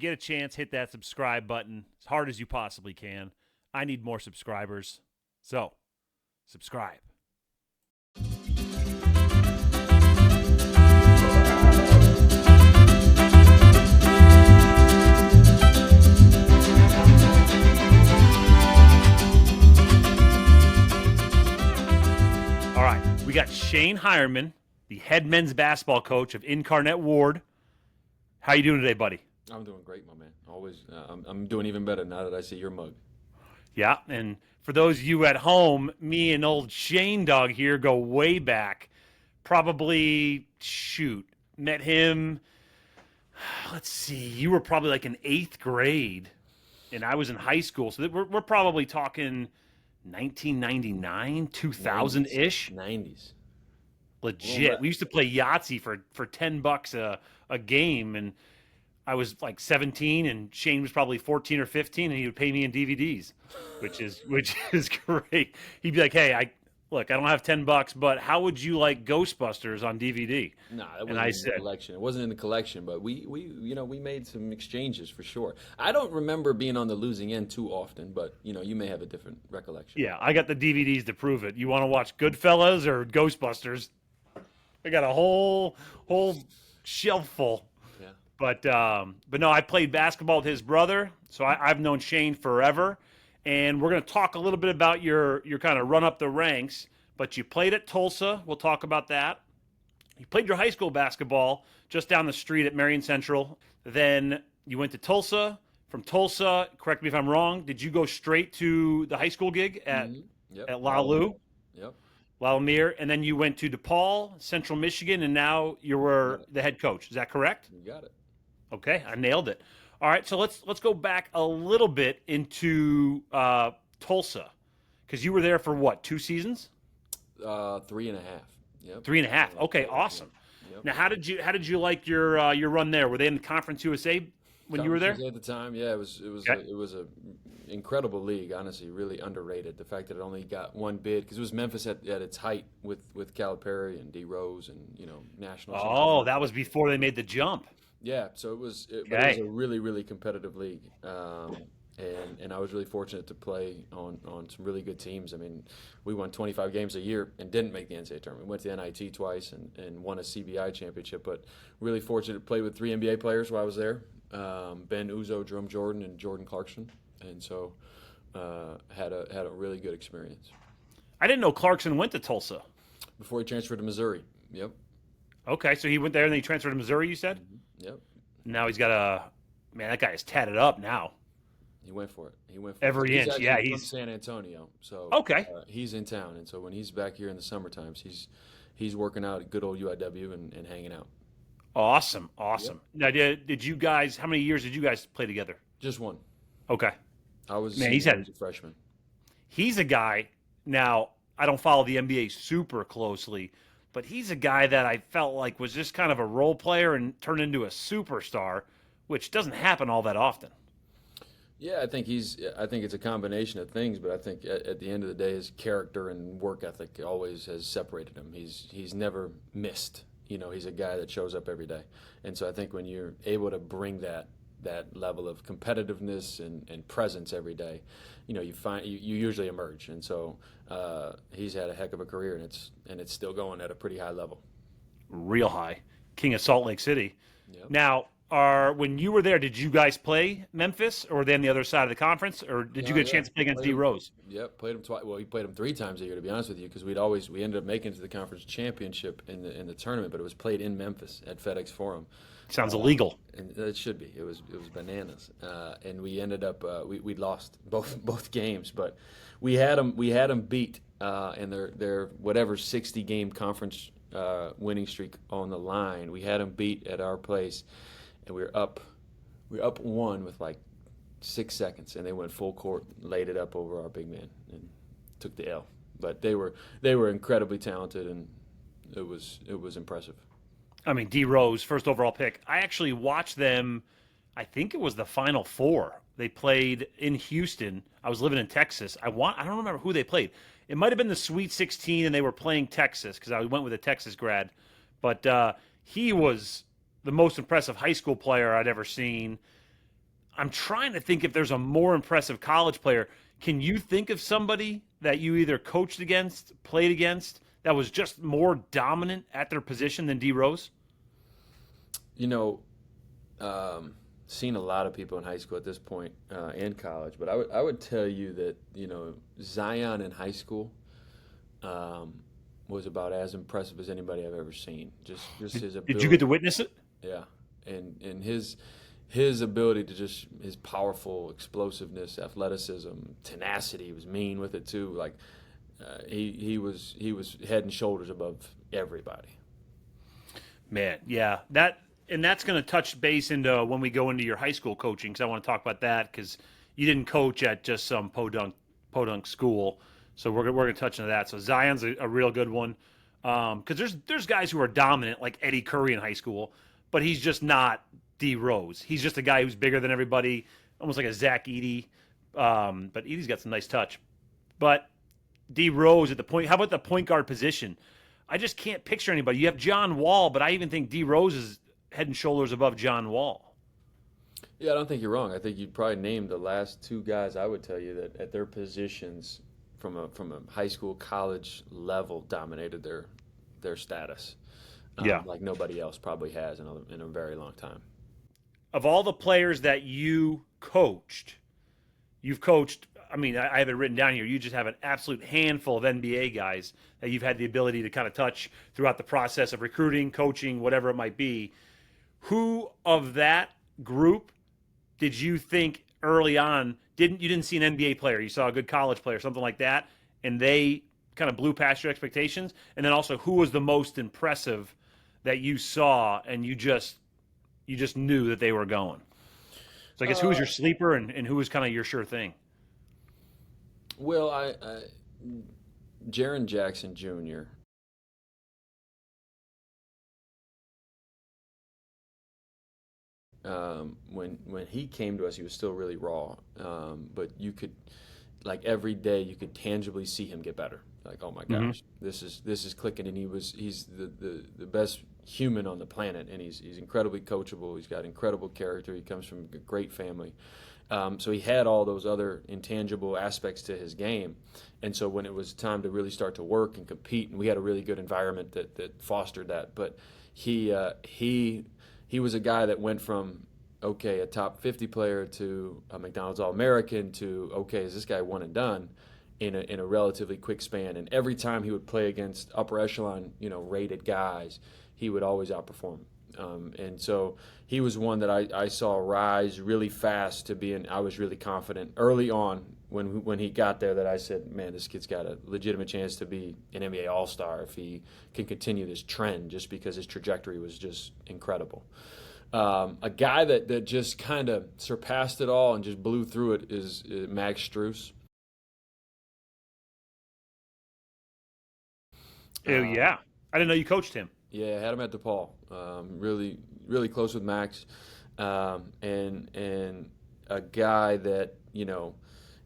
get a chance, hit that subscribe button as hard as you possibly can. I need more subscribers. So, subscribe. All right, we got Shane Heirman, the head men's basketball coach of Incarnate Ward. How you doing today, buddy? I'm doing great, my man. Always, I'm doing even better now that I see your mug. Yeah, and for those of you at home, me and old Shane Dog here go way back. Probably, met him, let's see, you were probably like in 8th grade, and I was in high school. So we're probably talking 1999, 2000-ish. 90s. Legit. We used to play Yahtzee for $10 a game, and I was like 17, and Shane was probably 14 or 15, and he would pay me in DVDs, which is great. He'd be like, "Hey, I don't have $10, but how would you like Ghostbusters on DVD?" Nah, that wasn't in the collection. It wasn't in the collection, but we made some exchanges for sure. I don't remember being on the losing end too often, but you may have a different recollection. Yeah, I got the DVDs to prove it. You want to watch Goodfellas or Ghostbusters? I got a whole shelf full. Yeah. But no, I played basketball with his brother, so I've known Shane forever. And we're going to talk a little bit about your kind of run up the ranks. But you played at Tulsa. We'll talk about that. You played your high school basketball just down the street at Marion Central. Then you went to Tulsa. From Tulsa, correct me if I'm wrong, did you go straight to the high school gig at Lalu? Yep. Lalomere, and then you went to DePaul, Central Michigan, and now you were the head coach. Is that correct? You got it. Okay, I nailed it. All right, so let's go back a little bit into Tulsa, because you were there for what, 2 seasons? 3.5. Yep. 3.5. Okay, awesome. Yep. Now, how did you like your run there? Were they in the Conference USA when you were there? At the time, yeah, it was a incredible league. Honestly, really underrated. The fact that it only got one bid, because it was Memphis at its height with Calipari and D Rose and national. Oh, that was before they made the jump. Yeah, so it was a really, really competitive league, and I was really fortunate to play on some really good teams. I mean, we won 25 games a year and didn't make the NCAA tournament. We went to the NIT twice and won a CBI championship, but really fortunate to play with 3 NBA players while I was there. Ben Uzo, Jerome Jordan, and Jordan Clarkson, and so had a really good experience. I didn't know Clarkson went to Tulsa Before he transferred to Missouri. Yep. Okay, so he went there and then he transferred to Missouri, you said? Mm-hmm. Yep. Now he's got that guy is tatted up now. He went for it. Every inch. Yeah, he's from San Antonio, so okay. He's in town, and so when he's back here in the summer times, he's working out at good old UIW and hanging out. Awesome. Yep. Now, did you guys? How many years did you guys play together? Just one. Okay. I was he's a freshman. He's a guy. Now, I don't follow the NBA super closely, but he's a guy that I felt like was just kind of a role player and turned into a superstar, which doesn't happen all that often. Yeah, I think it's a combination of things, but I think at the end of the day, his character and work ethic always has separated him. He's never missed. He's a guy that shows up every day, and so I think when you're able to bring that level of competitiveness and presence every day, you usually emerge. And so he's had a heck of a career, and it's still going at a pretty high level. Real high. King of Salt Lake City. Yep. Now, when you were there, did you guys play Memphis, or were they on the other side of the conference, or did you get a chance to play against D Rose? Yep, played him twice. Well, he played him 3 times a year, to be honest with you, because we ended up making it to the conference championship in the tournament, but it was played in Memphis at FedEx Forum. Sounds illegal. And it should be. It was bananas. And we ended up we lost both games, but we had them beat in their whatever 60-game conference winning streak on the line. We had them beat at our place. And we were up 1 with like 6 seconds, and they went full court, laid it up over our big man, and took the L. But they were incredibly talented, and it was impressive. I mean, D Rose, first overall pick. I actually watched them. I think it was the Final Four. They played in Houston. I was living in Texas. I don't remember who they played. It might have been the Sweet 16, and they were playing Texas because I went with a Texas grad. But he was the most impressive high school player I'd ever seen. I'm trying to think if there's a more impressive college player. Can you think of somebody that you either coached against, played against, that was just more dominant at their position than D Rose? You know, seen a lot of people in high school at this point and college, but I would tell you that Zion in high school was about as impressive as anybody I've ever seen. Just his ability. Did you get to witness it? Yeah, and his ability to just his powerful explosiveness, athleticism, tenacity. He was mean with it too. Like he was head and shoulders above everybody. Man, yeah, that's going to touch base into when we go into your high school coaching, because I want to talk about that, because you didn't coach at just some podunk school, so we're going to touch into that. So Zion's a real good one, because there's guys who are dominant like Eddie Curry in high school, but he's just not D Rose. He's just a guy who's bigger than everybody, almost like a Zach Edey, but Edey's got some nice touch. But D Rose at the point, how about the point guard position? I just can't picture anybody. You have John Wall, but I even think D Rose is head and shoulders above John Wall. Yeah, I don't think you're wrong. I think you'd probably name the last two guys I would tell you that at their positions from a high school, college level dominated their status. Yeah. Like nobody else probably has in a very long time. Of all the players that you've coached, I mean, I have it written down here, you just have an absolute handful of NBA guys that you've had the ability to kind of touch throughout the process of recruiting, coaching, whatever it might be. Who of that group did you think early on you didn't see an NBA player, you saw a good college player, something like that, and they kind of blew past your expectations? And then also, who was the most impressive that you saw and you just knew that they were going? So I guess who was your sleeper and who was kind of your sure thing? Well, Jaren Jackson Jr. When he came to us, he was still really raw, but you could, like every day, you could tangibly see him get better. Like, oh my gosh, this is clicking, and he's the best human on the planet, and he's incredibly coachable. He's got incredible character. He comes from a great family. So he had all those other intangible aspects to his game. And so when it was time to really start to work and compete, and we had a really good environment that fostered that, but he was a guy that went from, okay, a top 50 player to a McDonald's All-American to, okay, is this guy one and done in a relatively quick span. And every time he would play against upper echelon, rated guys, he would always outperform. And so he was one that I saw rise really fast to being. I was really confident early on when he got there that I said, man, this kid's got a legitimate chance to be an NBA All-Star if he can continue this trend, just because his trajectory was just incredible. A guy that just kind of surpassed it all and just blew through it is Max Strus. Oh, yeah. I didn't know you coached him. Yeah, I had him at DePaul. Really, really close with Max, and a guy that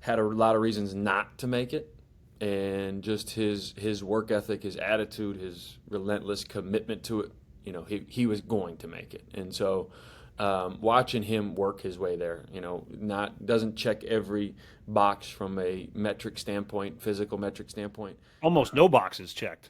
had a lot of reasons not to make it, and just his work ethic, his attitude, his relentless commitment to it. He was going to make it, and so watching him work his way there, doesn't check every box from a physical metric standpoint. Almost no boxes checked.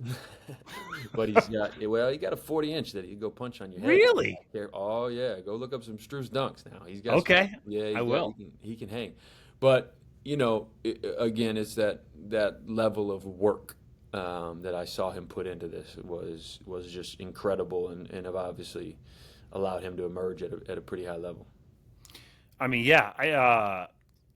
But he got a 40-inch that he can go punch on your head. Really? Oh yeah, go look up some Strus dunks now. He's got okay. I will. He can hang, but again, it's that level of work that I saw him put into this was just incredible, and have obviously allowed him to emerge at a pretty high level. I mean, yeah,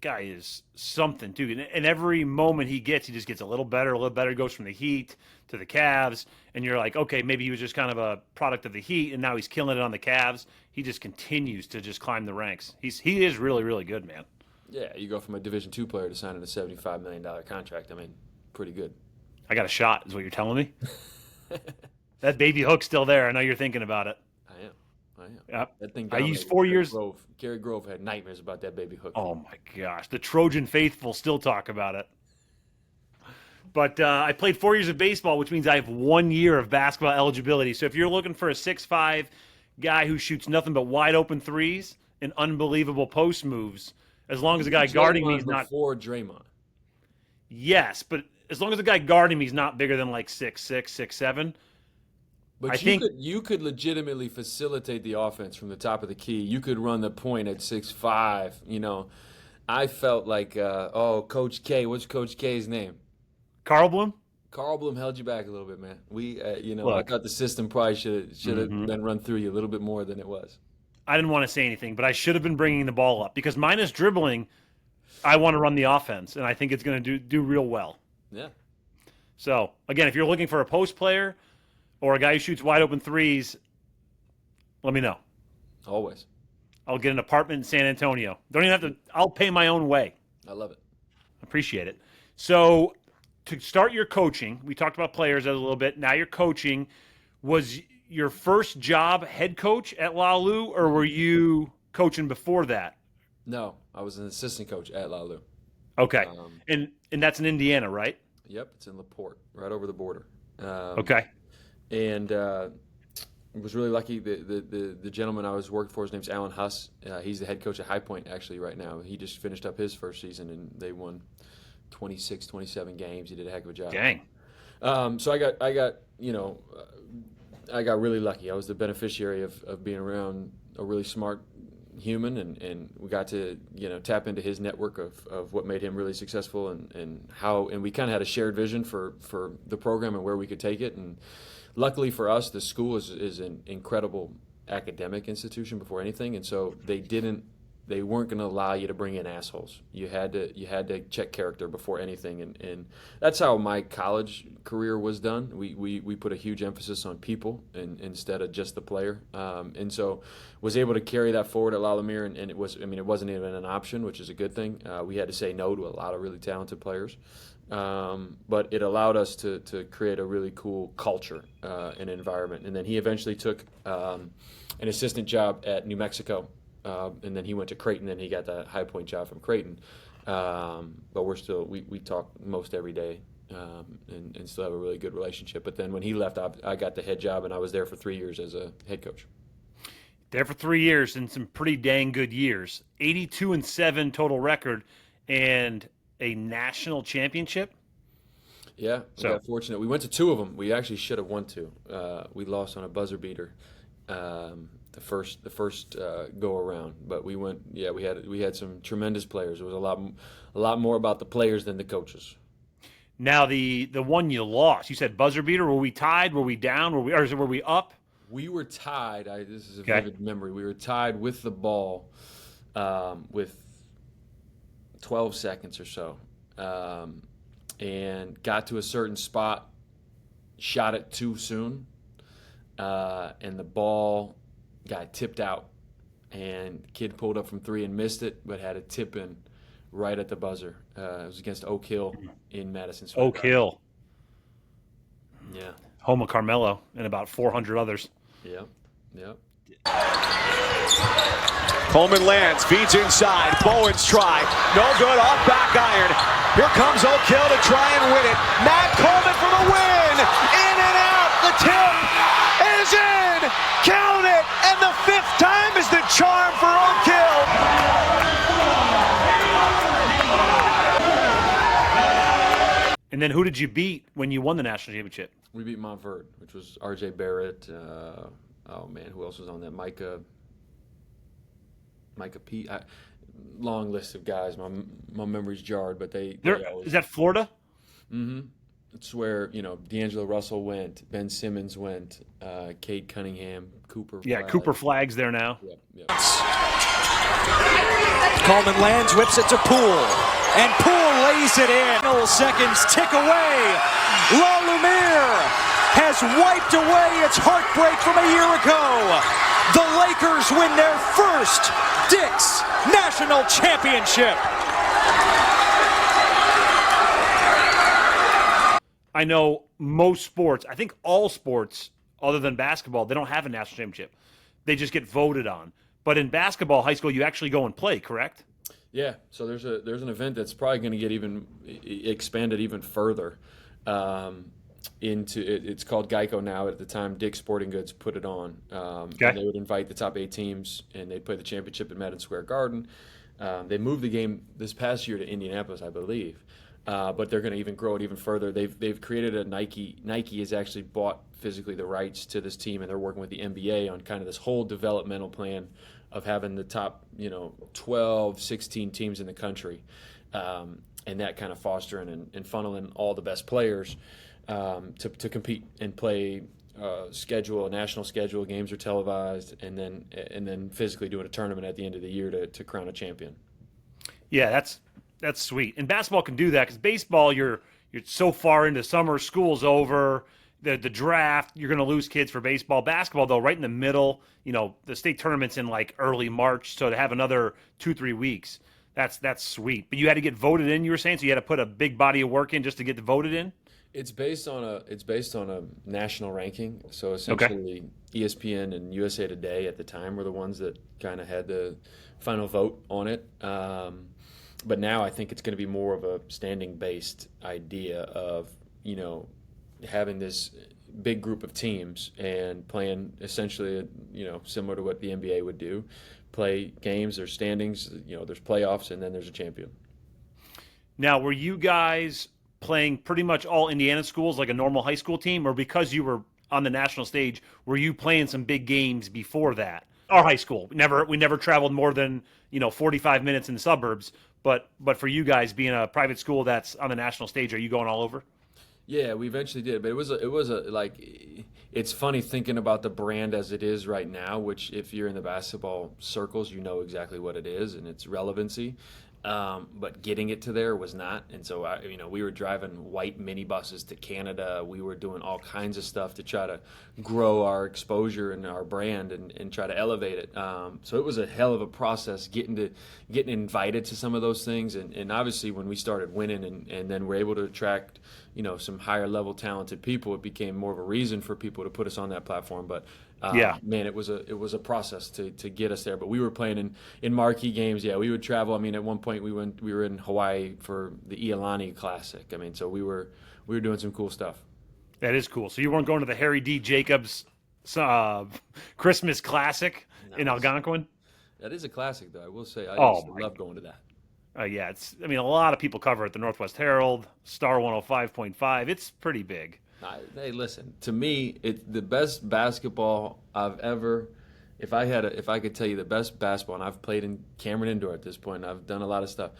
guy is something, dude. And every moment he just gets a little better, Goes from the Heat to the Cavs, and you're like, okay, maybe he was just kind of a product of the Heat, and now he's killing it on the Cavs. He just continues to just climb the ranks. He is really, really good, man. Yeah, you go from a Division II player to signing a $75 million contract. I mean, pretty good. I got a shot, is what you're telling me? That baby hook's still there. I know you're thinking about it. I am. Yep. That thing. I used 4 years. Gary Grove had nightmares about that baby hook. Oh my gosh, the Trojan faithful still talk about it. But I played 4 years of baseball, which means I have 1 year of basketball eligibility. So if you're looking for a 6'5" guy who shoots nothing but wide open threes and unbelievable post moves as long as the guy guarding me is not. Before Draymond. Yes, but as long as the guy guarding me is not bigger than like 6'6", 6'7". But I think you could legitimately facilitate the offense from the top of the key. You could run the point at 6'5". You know, I felt like, Coach K. What's Coach K's name? Carl Bloom. Carl Bloom held you back a little bit, man. I Look, thought the system probably should have been run through you a little bit more than it was. I didn't want to say anything, but I should have been bringing the ball up because minus dribbling, I want to run the offense, and I think it's going to do real well. Yeah. So, again, if you're looking for a post player or a guy who shoots wide open threes, let me know. Always. I'll get an apartment in San Antonio. Don't even have to – I'll pay my own way. I love it. Appreciate it. So, to start your coaching, we talked about players a little bit. Now you're coaching. Was your first job head coach at LaLu, or were you coaching before that? No, I was an assistant coach at LaLu. Okay. And that's in Indiana, right? Yep, it's in LaPorte, right over the border. Okay. And was really lucky. The gentleman I was worked for, his name's Alan Huss. He's the head coach at High Point actually right now. He just finished up his first season, and they won 26, 27 games. He did a heck of a job. Dang. So I got really lucky. I was the beneficiary of being around a really smart human, and we got to tap into his network of what made him really successful, and we kind of had a shared vision for the program and where we could take it. And luckily for us, the school is an incredible academic institution before anything, and so they weren't going to allow you to bring in assholes. You had to check character before anything, and that's how my college career was done. We put a huge emphasis on people instead of just the player, and so was able to carry that forward at La Lumiere, and it wasn't even an option, which is a good thing. We had to say no to a lot of really talented players, but it allowed us to create a really cool culture and environment. And then he eventually took an assistant job at New Mexico. And then he went to Creighton, and he got the High Point job from Creighton. But we talk most every day, and still have a really good relationship. But then when he left, I got the head job, and I was there for 3 years as a head coach. There for 3 years and some pretty dang good years. 82-7 total record and a national championship. Yeah, we got fortunate. We went to 2 of them. We actually should have won 2. We lost on a buzzer beater. The first go around, but we went. Yeah, we had some tremendous players. It was a lot more about the players than the coaches. Now the one you lost, you said buzzer beater. Were we tied? Were we down? Were we up? We were tied. This is a vivid memory. We were tied with the ball, with 12 seconds or so, and got to a certain spot, shot it too soon, and the ball got tipped out, and kid pulled up from 3 and missed it, but had a tip in right at the buzzer. It was against Oak Hill in Madison Square Garden. Oak Hill. Yeah. Home of Carmelo and about 400 others. Yep. Coleman lands, feeds inside. Bowen's try. No good, off back iron. Here comes Oak Hill to try and win it. Matt Coleman for the win. In and out. The tip is in. Count it. And the 5th time is the charm for Oak Hill. And then who did you beat when you won the national championship? We beat Montverde, which was R.J. Barrett. Who else was on that? Micah P. Long list of guys. My memory's jarred, but they always... Is that Florida? Mm-hmm. It's where, D'Angelo Russell went, Ben Simmons went, Cade Cunningham, Cooper. Yeah, Cooper Flag's there now. Yep. Coleman lands, whips it to Poole. And Poole lays it in. Seconds tick away. La Lumiere has wiped away its heartbreak from a year ago. The Lakers win their first Dick's National Championship. I know most sports, I think all sports other than basketball, they don't have a national championship. They just get voted on. But in basketball, high school, you actually go and play, correct? Yeah, so there's an event that's probably going to get even expanded even further. into it. It's called Geico now. At the time, Dick's Sporting Goods put it on. Okay. And they would invite the top 8 teams, and they'd play the championship at Madison Square Garden. They moved the game this past year to Indianapolis, I believe, but they're going to even grow it even further. They've created a Nike. Nike has actually bought physically the rights to this team, and they're working with the NBA on kind of this whole developmental plan of having the top 12, 16 teams in the country, and that kind of fostering and funneling all the best players to compete and play. A national schedule, games are televised, and then physically doing a tournament at the end of the year to crown a champion. Yeah, that's sweet. And basketball can do that because baseball, you're so far into summer, school's over, the draft, you're going to lose kids for baseball. Basketball, though, right in the middle, the state tournament's in like early March, so to have another 2-3 weeks, that's sweet. But you had to get voted in, you were saying, so you had to put a big body of work in just to get voted in? It's based on a national ranking. So essentially, ESPN and USA Today at the time were the ones that kind of had the final vote on it. But now I think it's going to be more of a standing-based idea of having this big group of teams and playing essentially similar to what the NBA would do, play games. There's standings. There's playoffs, and then there's a champion. Now, were you guys playing pretty much all Indiana schools like a normal high school team, or because you were on the national stage, were you playing some big games before that? Our high school, we never traveled more than 45 minutes in the suburbs, but for you guys being a private school that's on the national stage, are you going all over? Yeah, we eventually did, but it's funny thinking about the brand as it is right now, which if you're in the basketball circles, you know exactly what it is and its relevancy. But getting it to there was not, and so we were driving white minibuses to Canada. We were doing all kinds of stuff to try to grow our exposure and our brand and try to elevate it. So it was a hell of a process getting invited to some of those things, and obviously when we started winning and then we're able to attract some higher level talented people, it became more of a reason for people to put us on that platform. But man, it was a process to get us there. But we were playing in marquee games. Yeah, we would travel. I mean, at one point we were in Hawaii for the Iolani Classic. I mean, so we were doing some cool stuff. That is cool. So you weren't going to the Harry D. Jacobs Christmas Classic in Algonquin? That is a classic, though. I will say, I love going to that. Yeah, a lot of people cover it. The Northwest Herald, Star 105.5. It's pretty big. Hey, listen. To me, it's the best basketball I've ever. If I could tell you the best basketball, and I've played in Cameron Indoor at this point, and I've done a lot of stuff.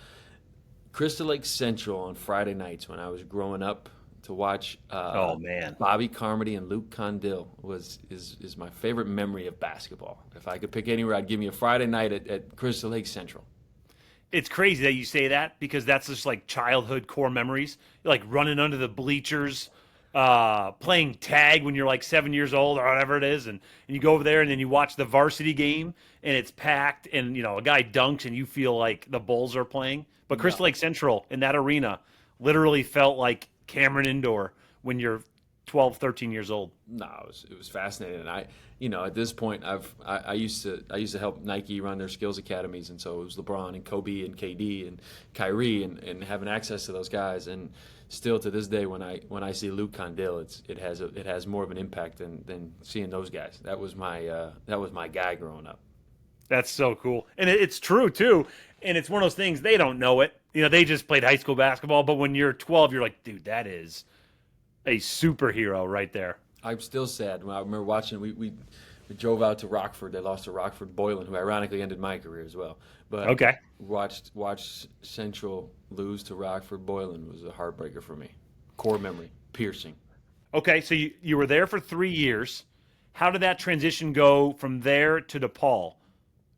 Crystal Lake Central on Friday nights when I was growing up to watch. Bobby Carmody and Luke Condell is my favorite memory of basketball. If I could pick anywhere, I'd give me a Friday night at Crystal Lake Central. It's crazy that you say that because that's just like childhood core memories. You're like running under the bleachers, playing tag when you're like 7 years old or whatever it is, and you go over there and then you watch the varsity game and it's packed and a guy dunks and you feel like the Bulls are playing. But Crystal Lake Central in that arena literally felt like Cameron Indoor when you're 12, 13 years old. No, it was fascinating. And at this point, I used to help Nike run their skills academies, and so it was LeBron and Kobe and KD and Kyrie and having access to those guys. And still to this day, when I see Luke Condell, it has more of an impact than seeing those guys. That was my guy growing up. That's so cool, and it's true too. And it's one of those things they don't know it. They just played high school basketball, but when you're 12, you're like, dude, that is a superhero right there. I'm still sad. I remember watching. We drove out to Rockford. They lost to Rockford Boylan, who ironically ended my career as well. But watched Central lose to Rockford Boylan was a heartbreaker for me. Core memory, piercing. Okay, so you were there for 3 years. How did that transition go from there to DePaul?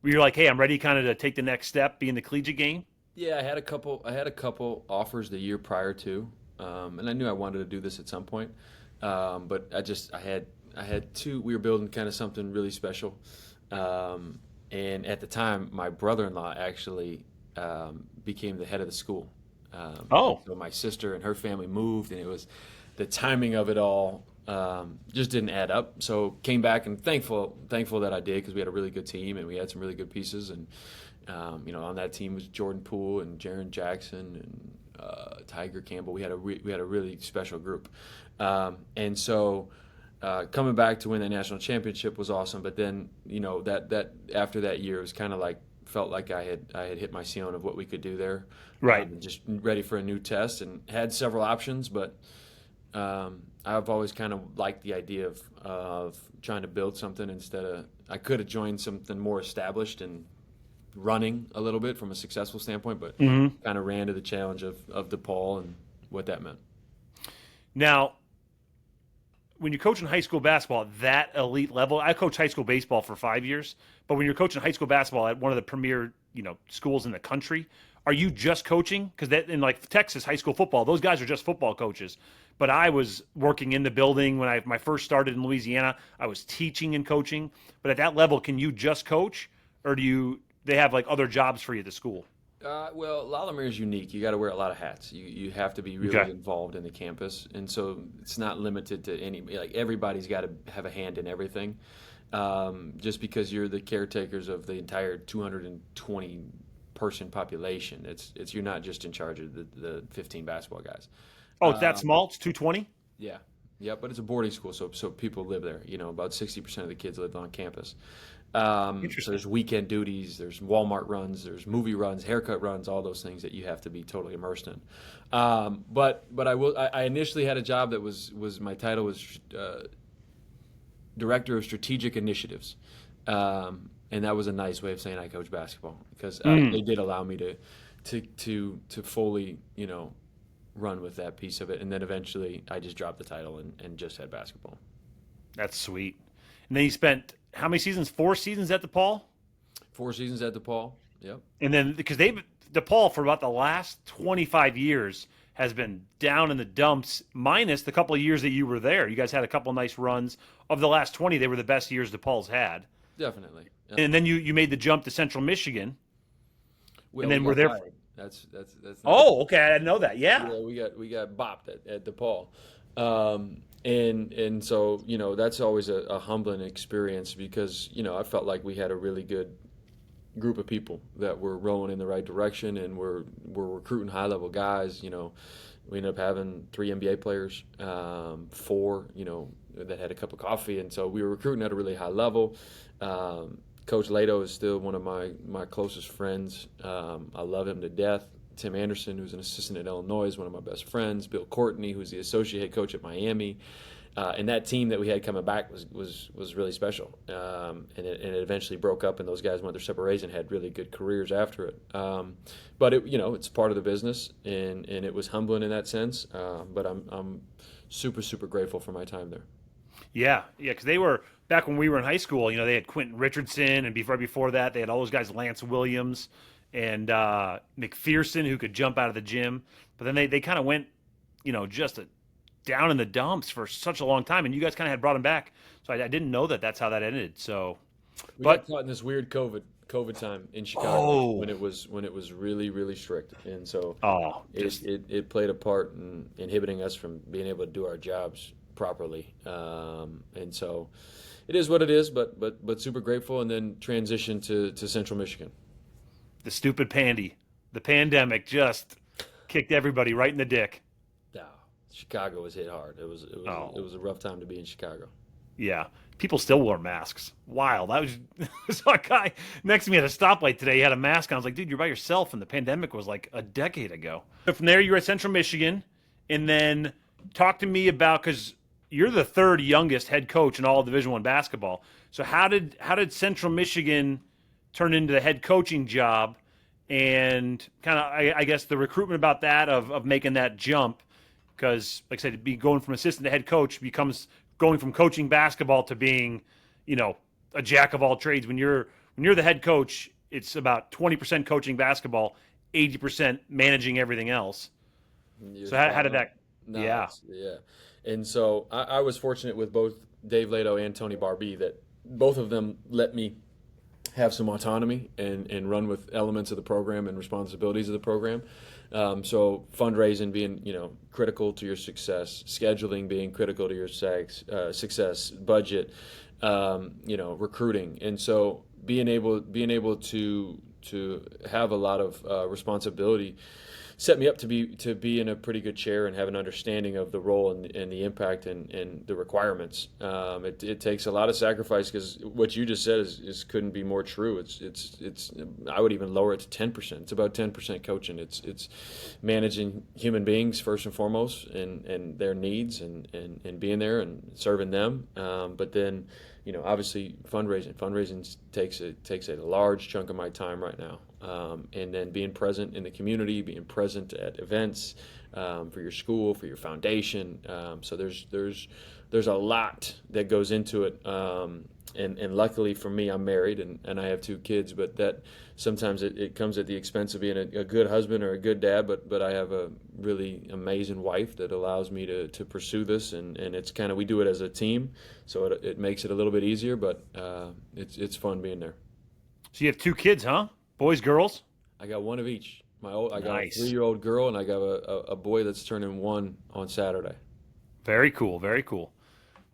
Were you like, hey, I'm ready kind of to take the next step, be in the collegiate game? Yeah, I had a couple offers the year prior to, and I knew I wanted to do this at some point. But I had two. We were building kind of something really special, and at the time, my brother-in-law actually became the head of the school. So my sister and her family moved, and it was the timing of it all just didn't add up. So came back and thankful that I did because we had a really good team and we had some really good pieces. And on that team was Jordan Poole and Jaron Jackson and Tiger Campbell. We had a really special group, and so. Coming back to win the national championship was awesome, but then that after that year it was kind of like felt like I had hit my ceiling of what we could do there. Right. Just ready for a new test and had several options, but I've always kind of liked the idea of trying to build something instead of I could have joined something more established and running a little bit from a successful standpoint, but kind of ran to the challenge of DePaul and what that meant. Now, when you're coaching high school basketball at that elite level, I coached high school baseball for 5 years, but when you're coaching high school basketball at one of the premier, schools in the country, are you just coaching? Because that in like Texas high school football, those guys are just football coaches. But I was working in the building when I first started in Louisiana. I was teaching and coaching. But at that level, can you just coach, or they have like other jobs for you at the school? Well, Latimer is unique. You got to wear a lot of hats. You have to be really involved in the campus, and so it's not limited to any. Like everybody's got to have a hand in everything. Just because you're the caretakers of the entire 220 person population, it's you're not just in charge of the 15 basketball guys. Oh, it's that small? It's 220? Yeah, but it's a boarding school, so people live there. About 60% of the kids live on campus. So there's weekend duties, there's Walmart runs, there's movie runs, haircut runs, all those things that you have to be totally immersed in. But I initially had a job that was my title was Director of Strategic Initiatives, and that was a nice way of saying I coach basketball because they did allow me to fully run with that piece of it, and then eventually I just dropped the title and just had basketball. That's sweet. And then you spent how many seasons? 4 seasons at DePaul? 4 seasons at DePaul, yep. And then because DePaul for about the last 25 years has been down in the dumps, minus the couple of years that you were there. You guys had a couple of nice runs. Of the last 20, they were the best years DePaul's had. Definitely. Yep. And then you made the jump to Central Michigan. Well, and then we're there. That's oh, okay. I didn't know that. Yeah. We got bopped at DePaul. And so, that's always a humbling experience because, I felt like we had a really good group of people that were rolling in the right direction and we're recruiting high-level guys. We ended up having 3 NBA players, 4, that had a cup of coffee. And so we were recruiting at a really high level. Coach Lato is still one of my closest friends. I love him to death. Tim Anderson, who's an assistant at Illinois, is one of my best friends. Bill Courtney, who's the associate head coach at Miami. And that team that we had coming back was really special. And it eventually broke up, and those guys went their separate ways and had really good careers after it. But it's part of the business, and it was humbling in that sense. But I'm super, super grateful for my time there. Yeah, because they were back when we were in high school. They had Quentin Richardson, and before that, they had all those guys, Lance Williams and McPherson, who could jump out of the gym. But then they kind of went, just down in the dumps for such a long time, and you guys kind of had brought him back. So I didn't know that that's how that ended. So, we got caught in this weird COVID time in Chicago when it was really, really strict, and so it played a part in inhibiting us from being able to do our jobs properly. And so it is what it is, but super grateful, and then transition to Central Michigan. The stupid pandy. The pandemic just kicked everybody right in the dick. No, Chicago was hit hard. It was a rough time to be in Chicago. Yeah. People still wore masks. Wild. I saw a guy next to me at a stoplight today. He had a mask on. I was like, dude, you're by yourself, and the pandemic was like a decade ago. So from there, you were at Central Michigan, and then talk to me about, because you're the 3rd youngest head coach in all of Division I basketball. So how did Central Michigan turn into the head coaching job, and kind of, I guess, the recruitment about that of making that jump? Because, like I said, going from assistant to head coach becomes going from coaching basketball to being, a jack of all trades. When you're the head coach, it's about 20% coaching basketball, 80% managing everything else. So how did that? Yeah. And so I was fortunate with both Dave Lato and Tony Barbee that both of them let me have some autonomy and run with elements of the program and responsibilities of the program. So fundraising being, critical to your success, scheduling being critical to your success, budget, recruiting. And so being able to have a lot of responsibility set me up to be in a pretty good chair and have an understanding of the role and the impact and the requirements. It takes a lot of sacrifice, because what you just said is couldn't be more true. It's I would even lower it to 10%. It's about 10% coaching. It's managing human beings first and foremost, and their needs, and being there and serving them. But then, obviously fundraising takes a large chunk of my time right now. And then being present in the community, being present at events, for your school, for your foundation. So there's a lot that goes into it. And luckily for me, I'm married and I have 2 kids, but that sometimes it comes at the expense of being a good husband or a good dad. But I have a really amazing wife that allows me to pursue this, and it's kind of, we do it as a team, so it makes it a little bit easier. But it's fun being there. So you have 2 kids, huh? Boys, girls? I got one of each. I got Nice. a 3-year-old girl, and I got a boy that's turning 1 on Saturday. Very cool, very cool.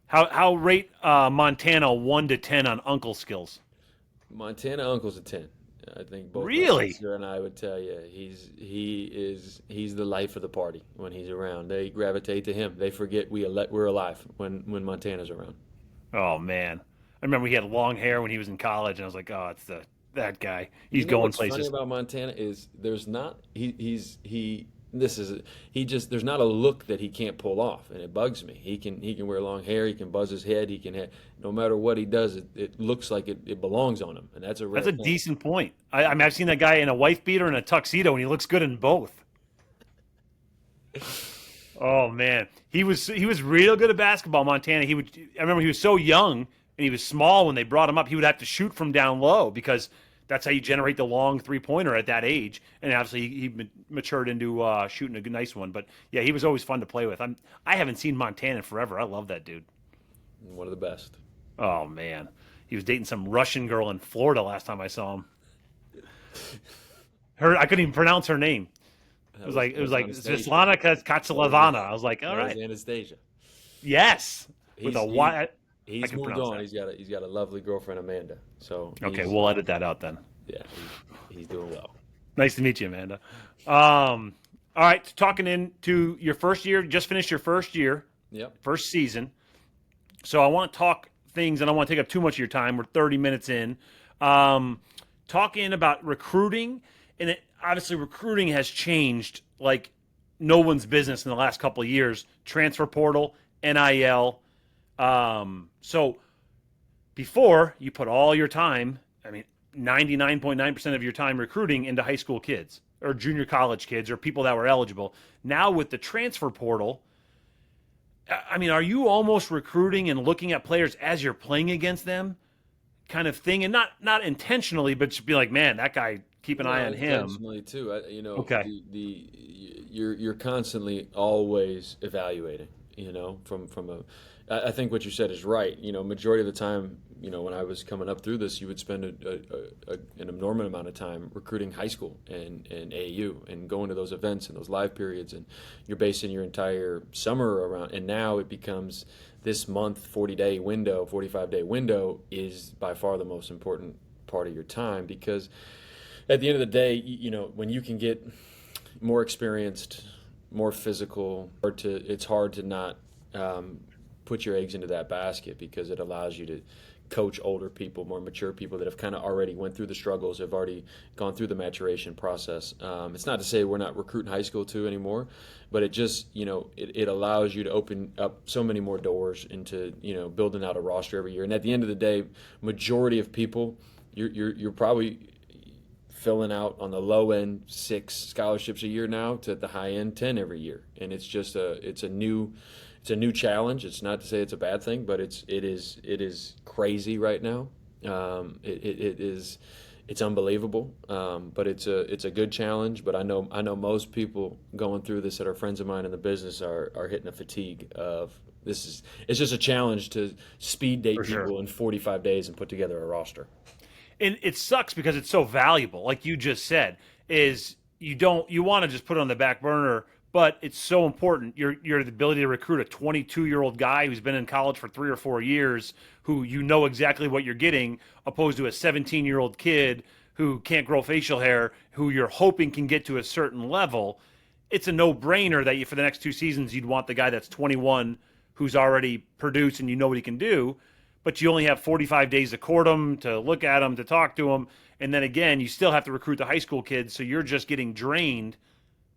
How rate Montana 1 to 10 on uncle skills? Montana uncle's a 10. I think both Really? my sister and I would tell you he's the life of the party when he's around. They gravitate to him. They forget we're alive when Montana's around. Oh man, I remember he had long hair when he was in college, and I was like, oh, it's that guy. He's going What's places. funny about Montana is there's not there's not a look that he can't pull off, and it bugs me. He can wear long hair, he can buzz his head, no matter what he does, it looks like it belongs on him, and that's a rare thing. Decent point. I mean, I've seen that guy in a wife beater and a tuxedo, and he looks good in both. Oh man, he was real good at basketball. Montana. I remember he was so young and he was small when they brought him up. He would have to shoot from down low because that's how you generate the long 3-pointer at that age. And obviously he matured into shooting a nice one. But yeah, he was always fun to play with. I haven't seen Montana in forever. I love that dude. One of the best. Oh man, he was dating some Russian girl in Florida last time I saw him. I couldn't even pronounce her name. It was like Svetlana Katsalavana. I was like, all right, Anastasia. Yes, with a Y. He's moved on. He's got a lovely girlfriend, Amanda. So okay, we'll edit that out then. Yeah, he's doing well. Nice to meet you, Amanda. All right, talking into your first year. Just finished your first year. Yep. First season. So I want to talk things, and I don't want to take up too much of your time. We're 30 minutes in. Talking about recruiting, and obviously recruiting has changed like no one's business in the last couple of years. Transfer portal, NIL. So before, you put all your time, 99.9% of your time recruiting into high school kids or junior college kids or people that were eligible. Now with the transfer portal, are you almost recruiting and looking at players as you're playing against them kind of thing? And not intentionally, but just be like, man, that guy, keep an eye on him. Intentionally too. Okay. You're constantly always evaluating, I think what you said is right. Majority of the time, when I was coming up through this, you would spend an enormous amount of time recruiting high school and AAU and going to those events and those live periods, and you're basing your entire summer around. And now it becomes this month, 40-day window, 45-day window is by far the most important part of your time, because at the end of the day, when you can get more experienced, more physical, it's hard to not put your eggs into that basket, because it allows you to coach older people, more mature people that have kind of already went through the struggles, have already gone through the maturation process. It's not to say we're not recruiting high school too anymore, but it just, it allows you to open up so many more doors into, building out a roster every year. And at the end of the day, majority of people, you're probably filling out on the low end 6 scholarships a year now to the high end 10 every year. And it's just it's a new challenge. It's not to say it's a bad thing, but it is crazy right now. It's unbelievable. But it's a good challenge. But I know most people going through this that are friends of mine in the business are hitting a fatigue of it's just a challenge to speed date people in 45 days and put together a roster. And it sucks because it's so valuable. Like you just said, is you want to just put it on the back burner, but it's so important. Your ability to recruit a 22-year-old guy who's been in college for 3 or 4 years, who exactly what you're getting, opposed to a 17-year-old kid who can't grow facial hair, who you're hoping can get to a certain level. it's a no-brainer that for the next 2 seasons you'd want the guy that's 21 who's already produced and you know what he can do, but you only have 45 days to court him, to look at him, to talk to him, and then again you still have to recruit the high school kids, so you're just getting drained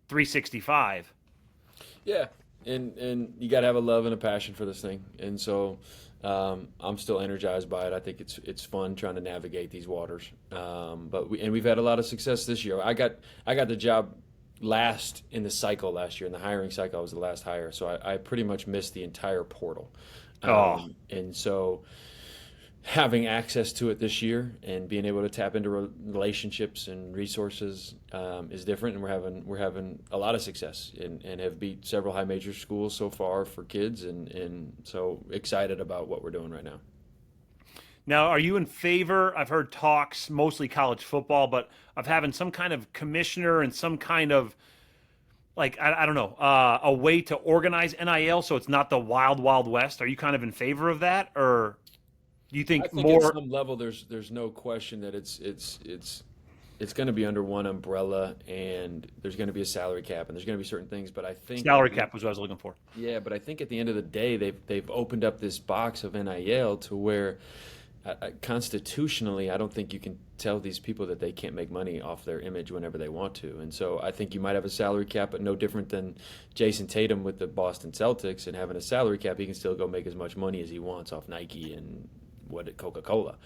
365. Yeah, and you got to have a love and a passion for this thing, and so I'm still energized by it. I think it's fun trying to navigate these waters, but we've had a lot of success this year. I got the job last in the cycle last year. In the hiring cycle, I was the last hire, so I pretty much missed the entire portal. And so having access to it this year and being able to tap into relationships and resources is different, and we're having a lot of success and have beat several high major schools so far for kids, and so excited about what we're doing right now. Now, are you in favor? I've heard talks, mostly college football, but of having some kind of commissioner and some kind of, like, I don't know, a way to organize NIL so it's not the wild, wild west. Are you kind of in favor of that, or do you think I think more? at some level, there's no question that it's going to be under one umbrella, and there's going to be a salary cap, and there's going to be certain things. But I think Salary cap was what I was looking for. Yeah, but I think at the end of the day, they've opened up this box of NIL to where constitutionally, I don't think you can tell these people that they can't make money off their image whenever they want to. And so I think you might have a salary cap, but no different than Jason Tatum with the Boston Celtics and having a salary cap, he can still go make as much money as he wants off Nike and Coca-Cola.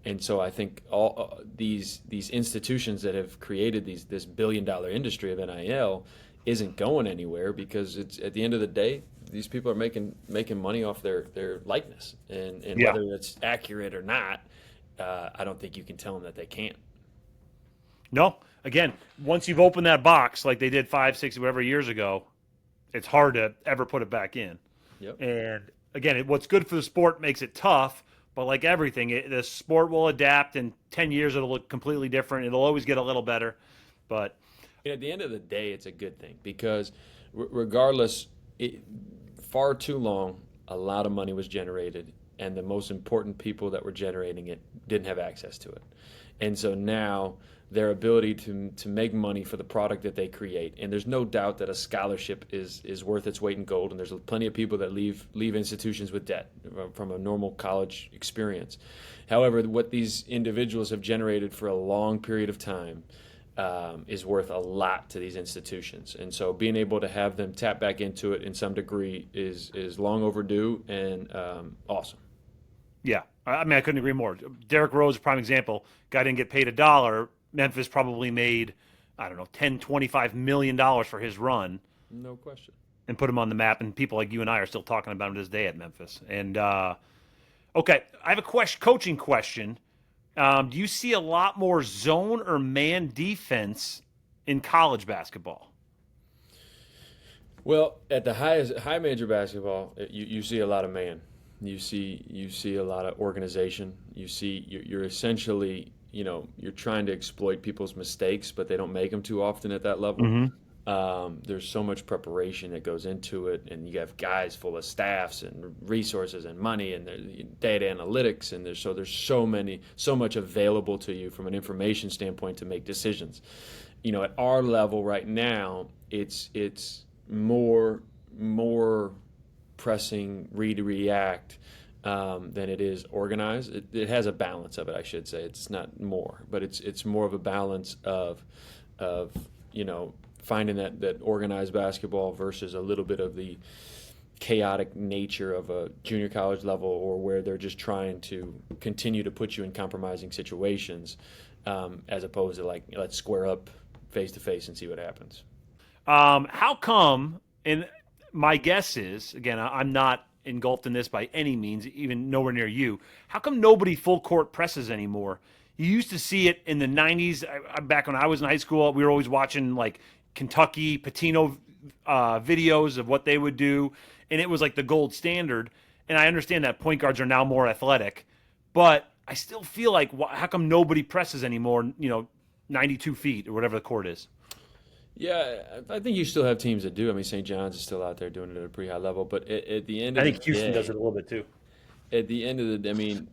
And so I think all these institutions that have created this billion-dollar industry of NIL isn't going anywhere, because it's at the end of the day, these people are making money off their likeness, and whether it's accurate or not, I don't think you can tell them that they can't. No, again, once you've opened that box like they did 5, 6, whatever years ago, it's hard to ever put it back in. Yep. And again, what's good for the sport makes it tough, but like everything, the sport will adapt. In 10 years, it'll look completely different. It'll always get a little better, but at the end of the day, it's a good thing, because regardless, far too long, a lot of money was generated, and the most important people that were generating it didn't have access to it. And so now their ability to make money for the product that they create, and there's no doubt that a scholarship is worth its weight in gold, and there's plenty of people that leave institutions with debt from a normal college experience. However, what these individuals have generated for a long period of time is worth a lot to these institutions, and so being able to have them tap back into it in some degree is long overdue and awesome. yeah, I mean, I couldn't agree more. Derrick Rose, prime example. Guy didn't get paid $1. Memphis probably made, I don't know, $10, $25 million for his run. No question. And put him on the map, and people like you and I are still talking about him to this day at Memphis. And okay, I have a coaching question. Do you see a lot more zone or man defense in college basketball? Well, at the high major basketball, you see a lot of man. You see a lot of organization. You're essentially, you're trying to exploit people's mistakes, but they don't make them too often at that level. Mm-hmm. There's so much preparation that goes into it, and you have guys full of staffs and resources and money and data analytics, and there's so much available to you from an information standpoint to make decisions. At our level right now, it's more pressing, react than it is organized. It has a balance of it, I should say. It's not more, but it's more of a balance of finding that organized basketball versus a little bit of the chaotic nature of a junior college level, or where they're just trying to continue to put you in compromising situations, as opposed to like, let's square up face to face and see what happens. How come, and my guess is, again, I'm not engulfed in this by any means, even nowhere near you, how come nobody full court presses anymore? You used to see it in the 90s. Back when I was in high school, we were always watching like Kentucky Patino videos of what they would do, and it was like the gold standard. And I understand that point guards are now more athletic, but I still feel like, how come nobody presses anymore, 92 feet or whatever the court is? Yeah, I think you still have teams that do. I mean, St. John's is still out there doing it at a pretty high level, but at the end of the day, I think Houston does it a little bit too. At the end of the day, I mean,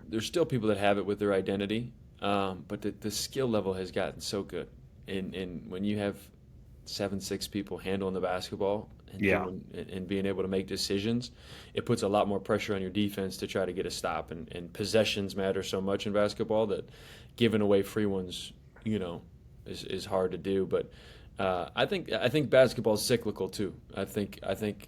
there's still people that have it with their identity, but the skill level has gotten so good. And when you have 7-6 people handling the basketball and, Yeah. and being able to make decisions, it puts a lot more pressure on your defense to try to get a stop. And possessions matter so much in basketball that giving away free ones, is hard to do. But I think basketball is cyclical too. I think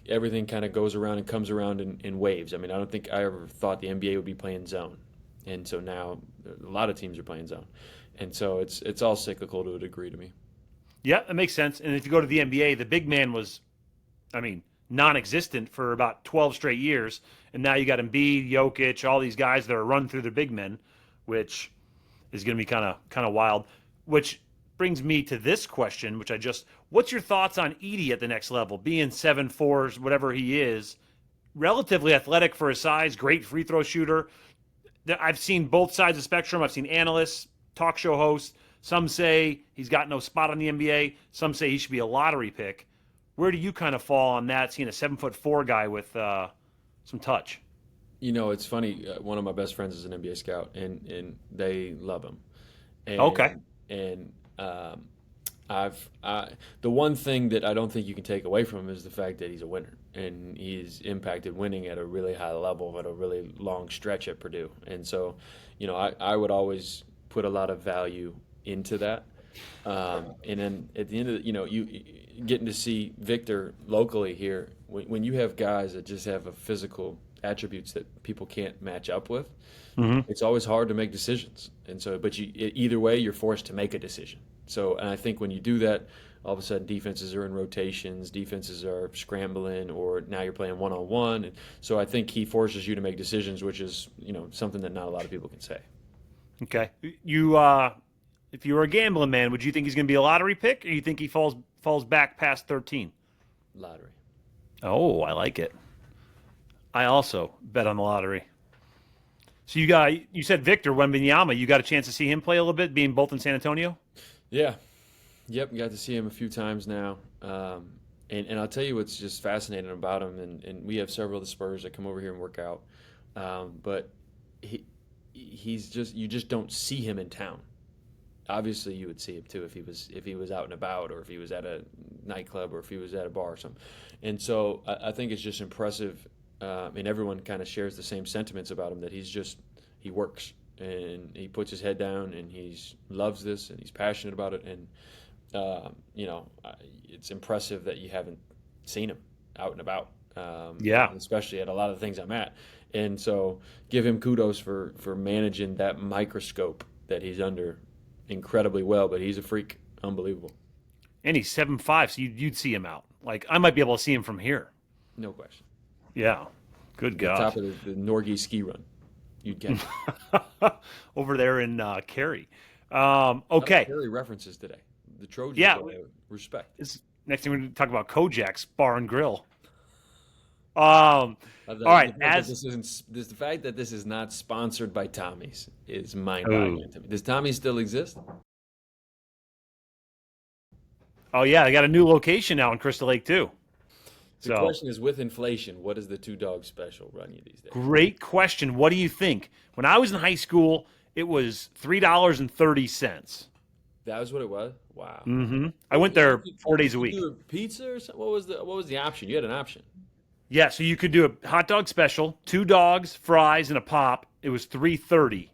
everything kind of goes around and comes around in waves. I mean, I don't think I ever thought the NBA would be playing zone, and so now a lot of teams are playing zone, and so it's all cyclical to a degree to me. Yeah, that makes sense. And if you go to the NBA, the big man was, non-existent for about 12 straight years, and now you got Embiid, Jokic, all these guys that are running through their big men, which is going to be kind of wild. Which brings me to this question, what's your thoughts on Edey at the next level, being 7'4", whatever he is, relatively athletic for his size, great free throw shooter. I've seen both sides of the spectrum. I've seen analysts, talk show hosts. Some say he's got no spot on the NBA. Some say he should be a lottery pick. Where do you kind of fall on that, seeing a 7'4" guy with some touch? It's funny. One of my best friends is an NBA scout, and they love him. And, Okay. And the one thing that I don't think you can take away from him is the fact that he's a winner, and he's impacted winning at a really high level at a really long stretch at Purdue. And so, I would always put a lot of value into that. And then at the end of you getting to see Victor locally here, when you have guys that just have a physical attributes that people can't match up with, it's always hard to make decisions. And so, but either way, you're forced to make a decision. So, and I think when you do that, all of a sudden defenses are in rotations, defenses are scrambling, or now you're playing one-on-one. And so I think he forces you to make decisions, which is, something that not a lot of people can say. Okay. If you were a gambling man, would you think he's going to be a lottery pick, or you think he falls back past 13? Lottery. Oh, I like it. I also bet on the lottery. So you said Victor Wembanyama. You got a chance to see him play a little bit, being both in San Antonio? Yeah. Yep, got to see him a few times now. And I'll tell you what's just fascinating about him, and we have several of the Spurs that come over here and work out. But he's just, you just don't see him in town. Obviously, you would see him too if he was out and about, or if he was at a nightclub, or if he was at a bar or something. And so I think it's just impressive, and everyone kind of shares the same sentiments about him, that he works and he puts his head down and he loves this and he's passionate about it. And it's impressive that you haven't seen him out and about. Yeah, especially at a lot of the things I'm at. And so give him kudos for managing that microscope that he's under incredibly well, but he's a freak. Unbelievable. and he's 7'5", so you'd see him out. Like, I might be able to see him from here. No question. Yeah. Good God. Top of the Norgie ski run. You'd get over there in Cary. Okay. Cary references today. The Trojans. Yeah. Respect. Next thing we're going to talk about Kojak's Bar and Grill. All right. The fact that this is not sponsored by Tommy's is mind-boggling to me. Does Tommy's still exist? Oh, yeah. They got a new location now in Crystal Lake, too. The question is, with inflation, what does the $2 special run you these days? Great question. What do you think? When I was in high school, it was $3.30. That was what it was? Wow. Mm-hmm. I went there 4 days a week. Did you do a pizza or something? What was the option? You had an option. Yeah, so you could do a hot dog special, 2 dogs, fries, and a pop. It was $3.30.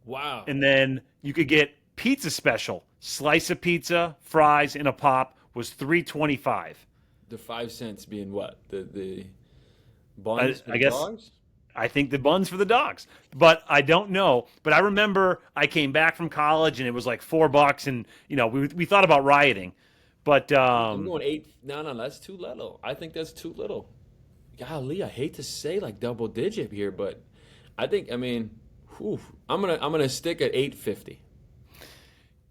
Wow. And then you could get pizza special, slice of pizza, fries, and a pop was $3.25. The 5 cents being what? The buns for I the guess, dogs? I think the buns for the dogs, but I don't know. But I remember I came back from college and it was like $4, and we thought about rioting. But I'm going 8. No, that's too little. I think that's too little. Golly, I hate to say like double digit here, but I'm gonna stick at $8.50.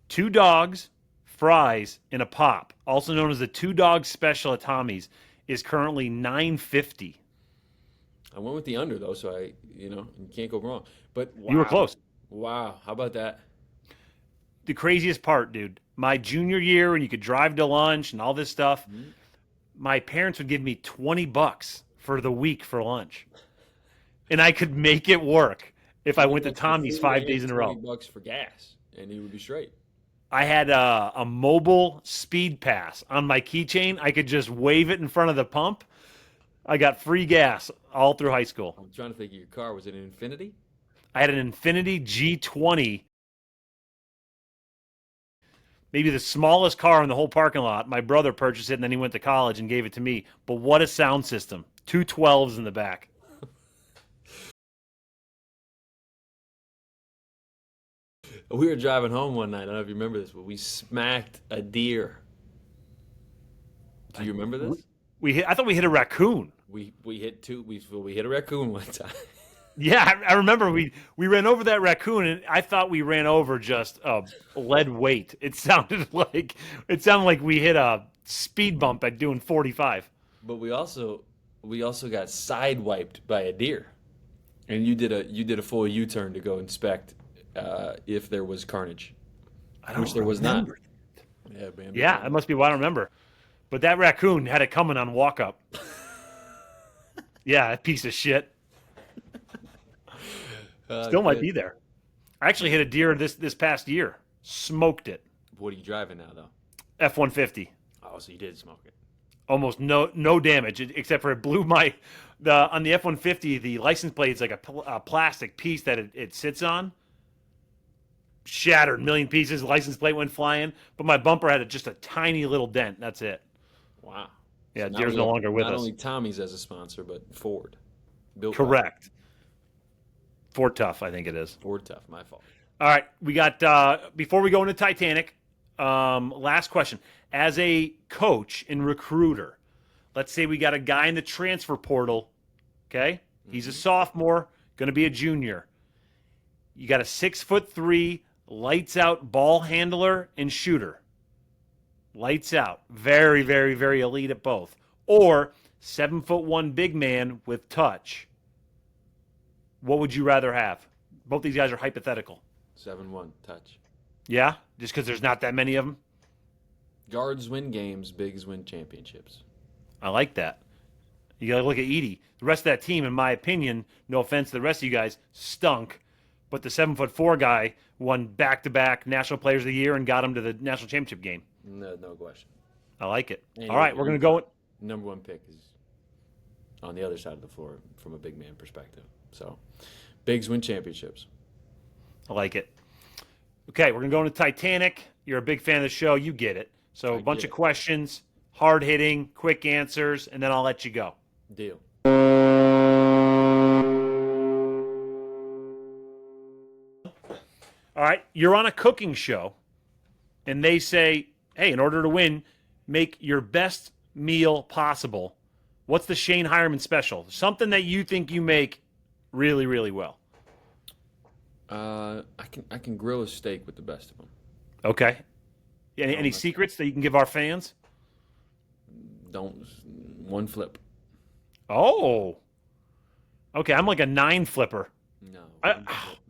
2 dogs, fries, and a pop, also known as the 2 dog special at Tommy's, is currently $9.50. I went with the under though, so you can't go wrong. But wow. You were close. Wow, how about that? The craziest part, dude, my junior year when you could drive to lunch and all this stuff, my parents would give me $20 for the week for lunch. And I could make it work if I went to Tommy's 5 days in a row. $20 for gas. and he would be straight. I had a mobile speed pass on my keychain. I could just wave it in front of the pump. I got free gas all through high school. I'm trying to think of your car. Was it an Infinity? I had an Infiniti G20, maybe the smallest car in the whole parking lot. My brother purchased it, and then he went to college and gave it to me. But what a sound system. 2 12s in the back. We were driving home one night. I don't know if you remember this, but we smacked a deer. Do you remember this? I thought we hit a raccoon. We hit two. We hit a raccoon one time. Yeah, I remember we ran over that raccoon, and I thought we ran over just a lead weight. It sounded like we hit a speed bump at doing 45. But we also got sidewiped by a deer, and you did a full U-turn to go inspect if there was carnage, which there was not. Yeah, man. Yeah, that must be why I don't remember. But that raccoon had it coming on walk up. Yeah, a piece of shit. Still might be there. I actually hit a deer this past year. Smoked it. What are you driving now, though? F-150. Oh, so you did smoke it. Almost no damage, except for it blew on the F-150, the license plate is like a plastic piece that it sits on. Shattered, million pieces. License plate went flying, but my bumper had just a tiny little dent. That's it. Wow. Yeah, So deer's no longer with not us. only Tommy's as a sponsor, but Ford. Built Correct. Ford Tough, I think it is. Ford Tough, my fault. All right, we got before we go into Titanic, last question. As a coach and recruiter, let's say we got a guy in the transfer portal, okay? He's a sophomore, going to be a junior. You got a 6'3", lights out ball handler and shooter. Lights out. Very, very, very elite at both. Or 7'1" big man with touch. What would you rather have? Both these guys are hypothetical. 7-1 touch. Yeah? Just because there's not that many of them? Guards win games, bigs win championships. I like that. You got to look at Edie. The rest of that team, in my opinion, no offense to the rest of you guys, stunk. But the 7'4" guy won back-to-back National Players of the Year and got him to the national championship game. No question. I like it. And All right, we're going to go. Number one pick is on the other side of the floor from a big man perspective. So, bigs win championships. I like it. Okay, we're going to go into Titanic. You're a big fan of the show. You get it. So a bunch of questions, hard-hitting, quick answers, and then I'll let you go. Deal. All right, you're on a cooking show, and they say, hey, in order to win, make your best meal possible. What's the Shane Heirman special? Something that you think you make really, really well. I can grill a steak with the best of them. Okay. Any secrets that you can give our fans? One flip. Oh. Okay, I'm like a 9 flipper. No.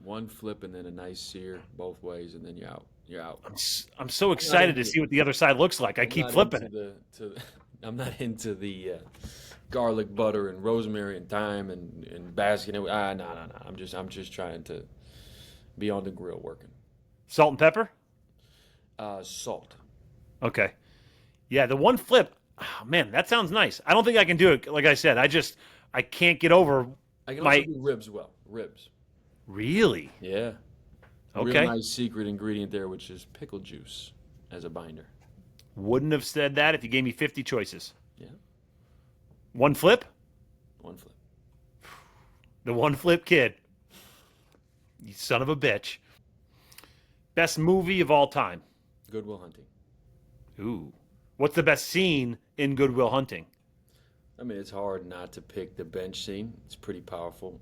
One flip and then a nice sear both ways, and then you're out. You're out. I'm so excited to see what the other side looks like. I keep flipping it. I'm not into the garlic butter and rosemary and thyme and basking it. No. I'm just trying to be on the grill working. Salt and pepper? Salt. Okay. Yeah, the one flip. Oh, man, that sounds nice. I don't think I can do it. Like I said, I can't get over I can also do ribs well. Ribs. Really? Yeah. Okay. Real nice secret ingredient there, which is pickle juice as a binder. Wouldn't have said that if you gave me 50 choices. Yeah. One flip? One flip. The one flip kid. You son of a bitch. Best movie of all time? Good Will Hunting. Ooh. What's the best scene in Good Will Hunting? I mean, it's hard not to pick the bench scene. It's pretty powerful.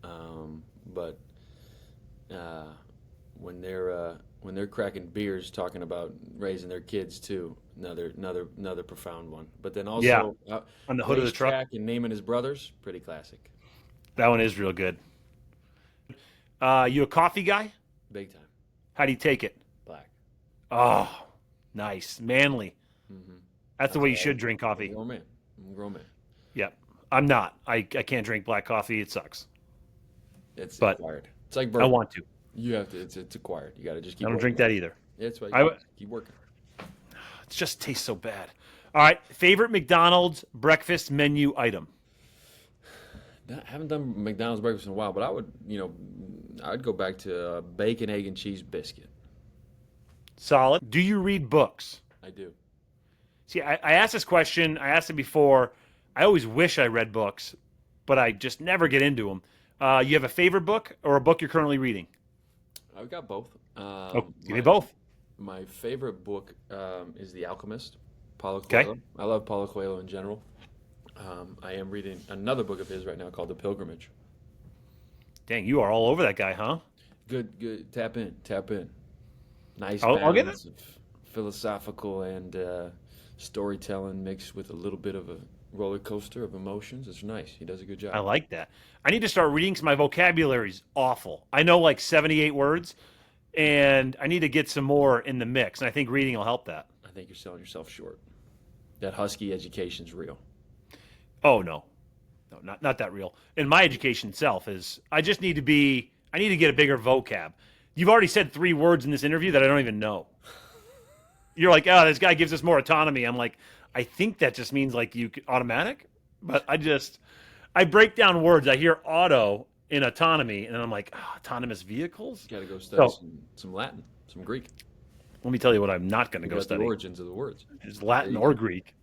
But when they're cracking beers, talking about raising their kids too, another profound one. But then also on the hood of the truck and naming his brothers, pretty classic. That one is real good. You a coffee guy? Big time. How do you take it? Black. Oh, nice, manly. Mm-hmm. That's the way you should drink coffee. I'm a grown man. Yep. I'm not. I can't drink black coffee. It sucks. It's but required. It's like bourbon. I want to. You have to. It's acquired. You got to just keep. I don't working drink that either. Yeah, that's why I you w- keep working. It just tastes so bad. All right, favorite McDonald's breakfast menu item. I haven't done McDonald's breakfast in a while, but I would, I'd go back to bacon, egg, and cheese biscuit. Solid. Do you read books? I do. See, I asked this question. I asked it before. I always wish I read books, but I just never get into them. You have a favorite book or a book you're currently reading? I've got both. Give me both. My favorite book is The Alchemist, Paulo Okay. Coelho. I love Paulo Coelho in general. I am reading another book of his right now called The Pilgrimage. Dang, you are all over that guy, huh? Good. Tap in. Nice I'll get balance of philosophical and storytelling mixed with a little bit of a roller coaster of emotions. It's nice. He does a good job. I like that. I need to start reading because my vocabulary's awful. I know like 78 words, and I need to get some more in the mix. And I think reading will help that. I think you're selling yourself short. That Husky education's real. Oh no, not that real. And my education itself is. I need to get a bigger vocab. You've already said 3 words in this interview that I don't even know. You're like, oh, this guy gives us more autonomy. I'm like, I think that just means like automatic, but I break down words. I hear auto in autonomy, and I'm like, autonomous vehicles. You got to go study some Latin, some Greek. Let me tell you what I'm not going to go The study. origins of the words. It's Latin or Greek.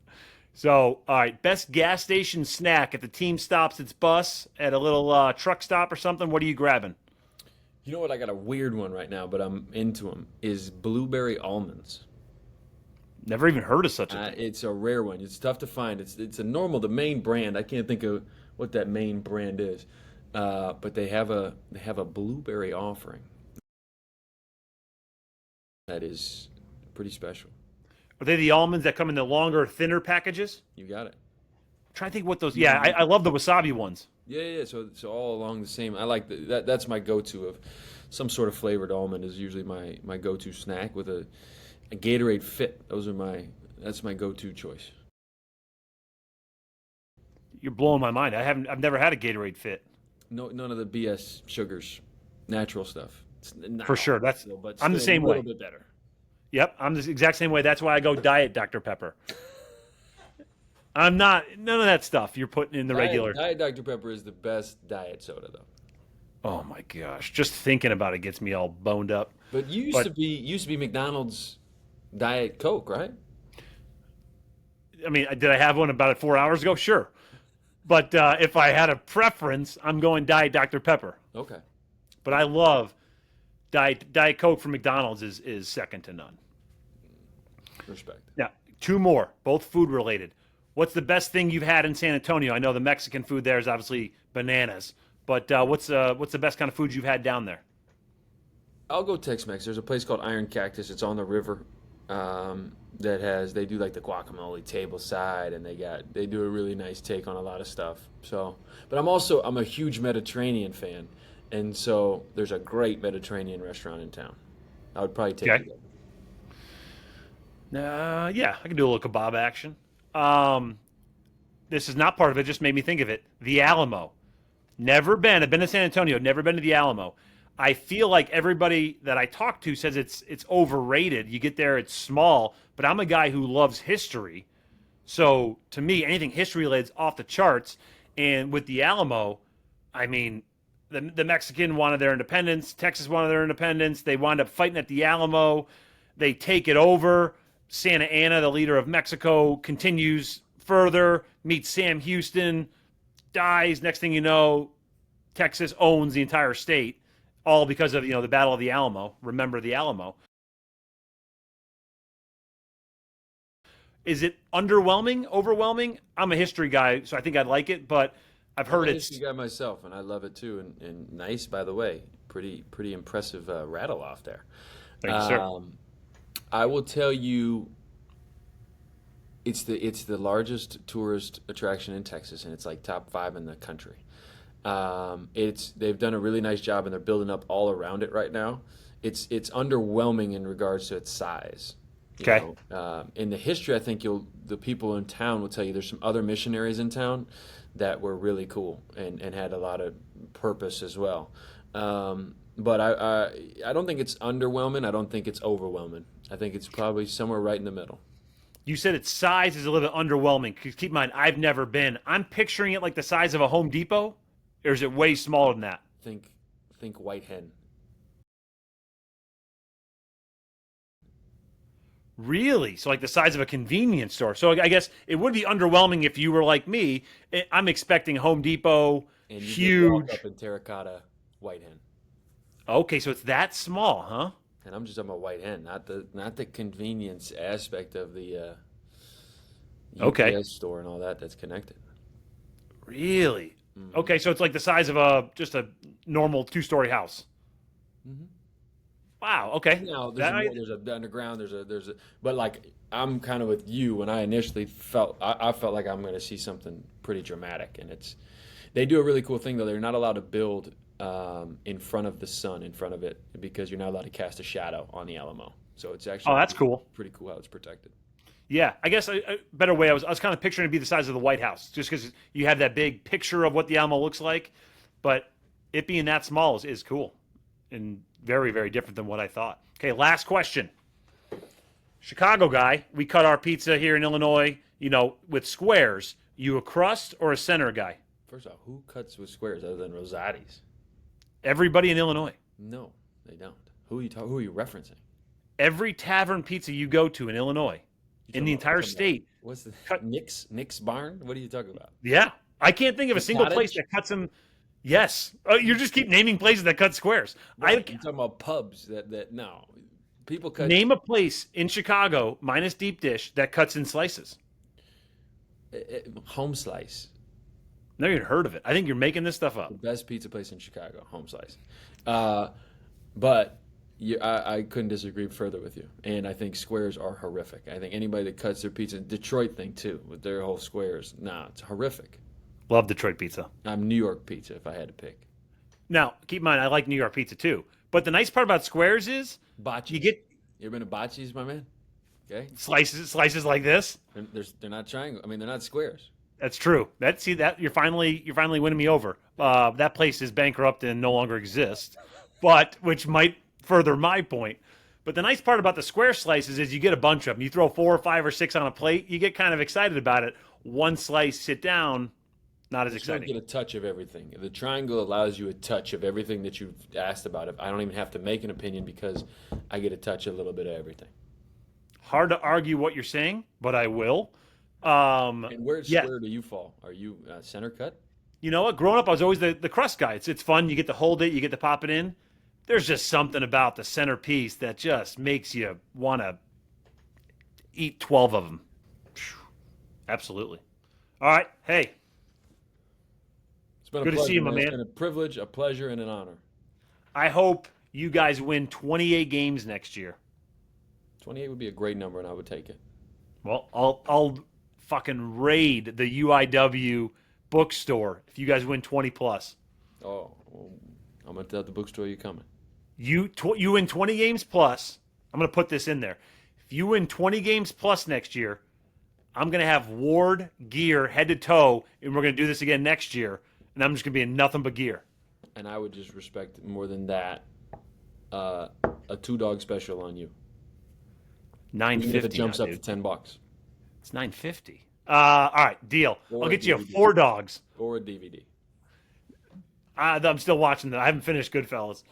So, all right, best gas station snack if the team stops its bus at a little truck stop or something. What are you grabbing? You know what? I got a weird one right now, but I'm into them. Is blueberry almonds. Never even heard of such a thing. It's a rare one. It's tough to find. It's the main brand. I can't think of what that main brand is, but they have a blueberry offering that is pretty special. Are they the almonds that come in the longer, thinner packages? You got it. I'm trying to think what those. Yeah, I love the wasabi ones. Yeah. So all along the same. I like that. That's my go-to of some sort of flavored almond is usually my go-to snack with a Gatorade Fit. That's my go-to choice. You're blowing my mind. I've never had a Gatorade Fit. No, none of the BS sugars, natural stuff. For sure. But I'm the still same a little way. bit better. Yep, I'm the exact same way. That's why I go diet Dr. Pepper. I'm not none of that stuff you're putting in the regular. Diet Dr. Pepper is the best diet soda though. Oh my gosh, just thinking about it gets me all boned up. But you used to be McDonald's Diet Coke, right? I mean, did I have one about 4 hours ago? Sure. But if I had a preference, I'm going Diet Dr. Pepper. Okay. But I love Diet Coke from McDonald's is second to none. Respect. Now, 2 more, both food related. What's the best thing you've had in San Antonio? I know the Mexican food there is obviously bananas, but what's the best kind of food you've had down there? I'll go Tex-Mex. There's a place called Iron Cactus. It's on the river. They do like the guacamole table side, and they do a really nice take on a lot of stuff. So, but I'm a huge Mediterranean fan, and so there's a great Mediterranean restaurant in town. I would probably take you there. Yeah, I can do a little kebab action. This is not part of it, just made me think of it. The Alamo. Never been. I've been to San Antonio, never been to the Alamo. I feel like everybody that I talk to says it's overrated. You get there, it's small, but I'm a guy who loves history. So to me, anything history related is off the charts. And with the Alamo, I mean, the Mexican wanted their independence, Texas wanted their independence. They wound up fighting at the Alamo. They take it over. Santa Anna, the leader of Mexico, continues further, meets Sam Houston, dies. Next thing you know, Texas owns the entire state, all because of the Battle of the Alamo. Remember the Alamo. Is it underwhelming, overwhelming? I'm a history guy, so I think I'd like it, but I've heard I'm a it's history guy myself, and I love it too. And nice, by the way, pretty impressive rattle off there. Thank you, sir. I will tell you, it's the largest tourist attraction in Texas, and it's like top 5 in the country. They've done a really nice job, and they're building up all around it right now. It's underwhelming in regards to its size. Okay. In the history, I think the people in town will tell you there's some other missionaries in town that were really cool and had a lot of purpose as well. But I don't think it's underwhelming. I don't think it's overwhelming. I think it's probably somewhere right in the middle. You said its size is a little bit underwhelming. 'Cause keep in mind, I've never been. I'm picturing it like the size of a Home Depot, or is it way smaller than that? Think white hen. Really? So like the size of a convenience store. So I guess it would be underwhelming if you were like me. I'm expecting Home Depot, And you get walk huge. up in terracotta white hen. Okay, so it's that small, huh? And I'm just talking about white hen, not the convenience aspect of the Okay. UPS store and all that that's connected. Really? Mm-hmm. Okay, so it's like the size of just a normal 2-story house. Mm-hmm. Wow. Okay. Now That- there's a underground, there's a but like I'm kind of with you when I initially I felt like I'm going to see something pretty dramatic, and they do a really cool thing though. They're not allowed to build in front of the sun, in front of it, because you're not allowed to cast a shadow on the Alamo. So it's actually Oh, that's cool. pretty cool how it's protected. Yeah, I guess a better way. I was kind of picturing it to be the size of the White House, just because you have that big picture of what the Alamo looks like, but it being that small is cool, and very, very different than what I thought. Okay, last question. Chicago guy, we cut our pizza here in Illinois, with squares. You a crust or a center guy? First off, who cuts with squares other than Rosati's? Everybody in Illinois. No, they don't. Who are you referencing? Every tavern pizza you go to in Illinois, in the entire state. What's the cut- Nick's Barn? What are you talking about? Yeah, I can't think of a single Cottage? place that cuts them. Yes, you just keep naming places that cut squares. I'm talking about pubs that no. People cut Name a place in Chicago minus deep dish that cuts in slices. Home Slice. Never even heard of it. I think you're making this stuff up. The best pizza place in Chicago, Home Slice. But I couldn't disagree further with you. And I think squares are horrific. I think anybody that cuts their pizza, Detroit thing too, with their whole squares, it's horrific. Love Detroit pizza. I'm New York pizza if I had to pick. Now, keep in mind, I like New York pizza too. But the nice part about squares is Bocce's. you get You ever been to Bocce's, my man? Okay. slices like this. They're not triangle. I mean, they're not squares. That's true. That you're finally winning me over. That place is bankrupt and no longer exists, but which might further my point. But the nice part about the square slices is you get a bunch of them. You throw 4 or 5 or 6 on a plate, you get kind of excited about it. One slice, sit down, not as You don't exciting. get a touch of everything. The triangle allows you a touch of everything that you've asked about. I don't even have to make an opinion because I get a touch of a little bit of everything. Hard to argue what you're saying, but I will. And where yeah. square do you fall? Are you center cut? You know what? Growing up, I was always the crust guy. It's fun. You get to hold it. You get to pop it in. There's just something about the centerpiece that just makes you want to eat 12 of them. Absolutely. All right. Hey, It's been a Good to pleasure, see you, my man. It's been a privilege, a pleasure, and an honor. I hope you guys win 28 games next year. 28 would be a great number, and I would take it. Well, I'll fucking raid the UIW bookstore if you guys win 20 plus. Oh, well, I'm going to tell the bookstore you're coming. You win 20 games plus. I'm going to put this in there. If you win 20 games plus next year, I'm going to have Ward gear head to toe, and we're going to do this again next year. And I'm just going to be in nothing but gear. And I would just respect more than that a 2-dog special on you. Even if $9.50. it jumps now, up to dude. $10. It's $9.50. All right, deal. Or I'll a get you DVD. 4 dogs. Or a DVD. I'm still watching that. I haven't finished Goodfellas.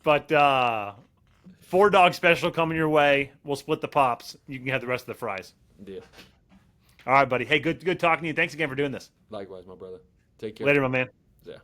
But 4-dog special coming your way. We'll split the pops. You can have the rest of the fries. Deal. All right, buddy. Hey, good talking to you. Thanks again for doing this. Likewise, my brother. Take care. Later, my man. Yeah.